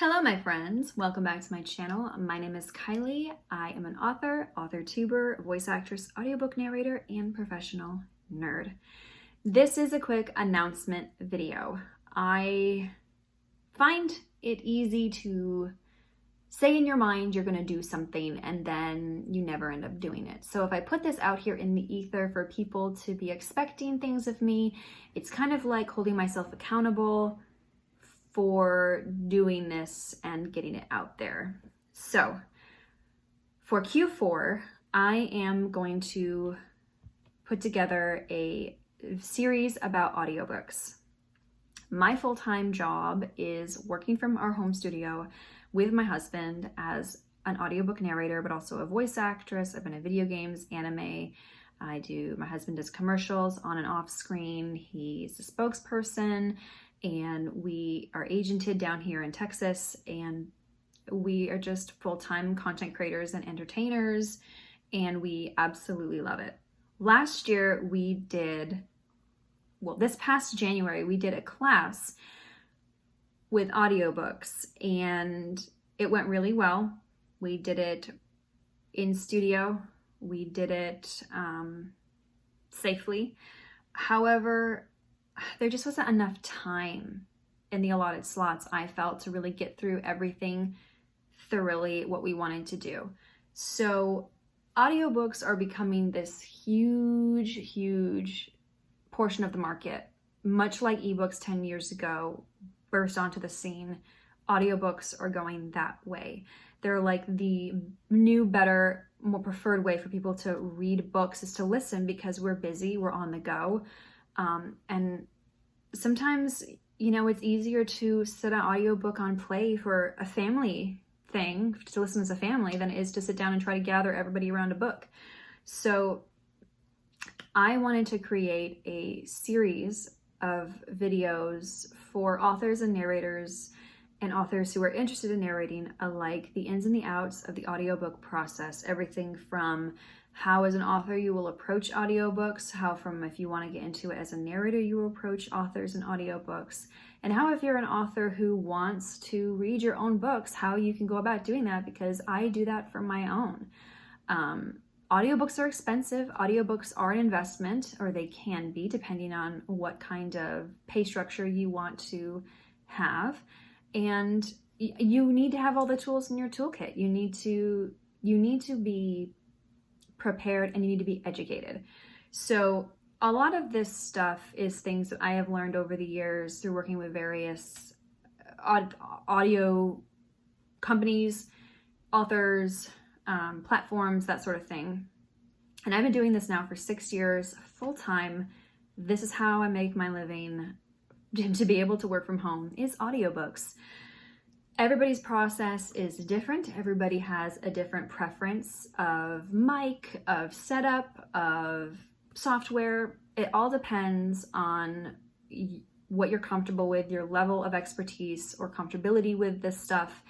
Hello, my friends. Welcome back to my channel. My name is Kylie. I am an author, tuber, voice actress, audiobook narrator, and professional nerd. This is a quick announcement video. I find it easy to say in your mind you're going to do something and then you never end up doing it. So if I put this out here in the ether for people to be expecting things of me, it's kind of like holding myself accountable for doing this and getting it out there. So for Q4, I am going to put together a series about audiobooks. My full-time job is working from our home studio with my husband as an audiobook narrator, but also a voice actress. I've been in video games, anime. My husband does commercials on and off screen. He's a spokesperson, and we are agented down here in Texas, and we are just full-time content creators and entertainers, and we absolutely love it. Last year this past January, we did a class with audiobooks, and it went really well. We did it in studio. We did it safely. However, there just wasn't enough time in the allotted slots, I felt, to really get through everything thoroughly what we wanted to do. So audiobooks are becoming this huge portion of the market. Much like ebooks 10 years ago burst onto the scene, audiobooks are going that way. They're like the new, better, more preferred way for people to read books is to listen, because we're busy, we're on the go. And sometimes, it's easier to set an audiobook on play for a family thing, to listen as a family, than it is to sit down and try to gather everybody around a book. So I wanted to create a series of videos for authors and narrators and authors who are interested in narrating alike, the ins and the outs of the audiobook process, everything from how as an author you will approach audiobooks, how from if you want to get into it as a narrator you will approach authors and audiobooks, and how if you're an author who wants to read your own books, how you can go about doing that, because I do that for my own. Audiobooks are expensive. Audiobooks are an investment, or they can be, depending on what kind of pay structure you want to have. And you need to have all the tools in your toolkit. You need to be prepared, and you need to be educated. So a lot of this stuff is things that I have learned over the years through working with various audio companies, authors, platforms, that sort of thing. And I've been doing this now for 6 years full time. This is how I make my living, to be able to work from home, is audiobooks. Everybody's process is different. Everybody has a different preference of mic, of setup, of software. It all depends on what you're comfortable with, your level of expertise or comfortability with this stuff.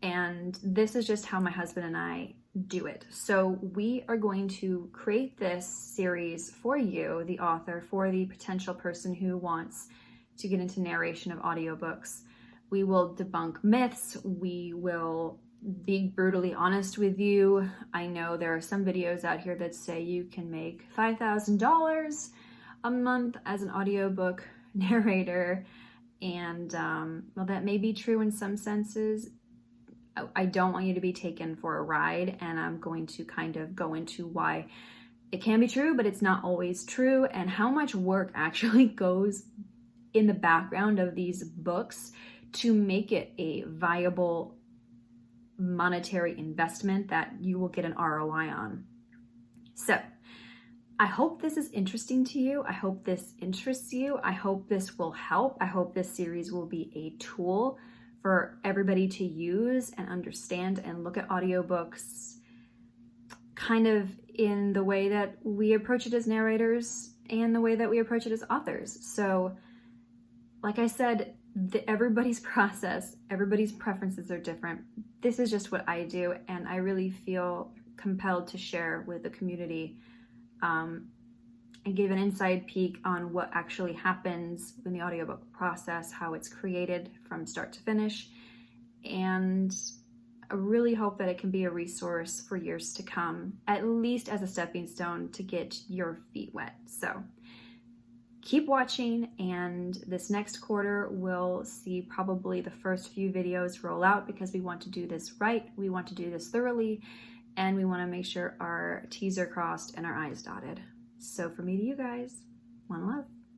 And this is just how my husband and I do it. So we are going to create this series for you, the author, for the potential person who wants to get into narration of audiobooks. We will debunk myths. We will be brutally honest with you. I know there are some videos out here that say you can make $5,000 a month as an audiobook narrator. And well, that may be true in some senses. I don't want you to be taken for a ride, and I'm going to kind of go into why it can be true, but it's not always true, and how much work actually goes in the background of these books to make it a viable monetary investment that you will get an ROI on. So I hope this is interesting to you. I hope this interests you. I hope this will help. I hope this series will be a tool for everybody to use and understand and look at audiobooks kind of in the way that we approach it as narrators and the way that we approach it as authors. So like I said, everybody's process, everybody's preferences are different. This is just what I do, and I really feel compelled to share with the community and give an inside peek on what actually happens in the audiobook process, how it's created from start to finish, and I really hope that it can be a resource for years to come, at least as a stepping stone to get your feet wet. So keep watching, and this next quarter we'll see probably the first few videos roll out because we want to do this right, we want to do this thoroughly, and we want to make sure our T's are crossed and our I's dotted. So from me to you guys, one love.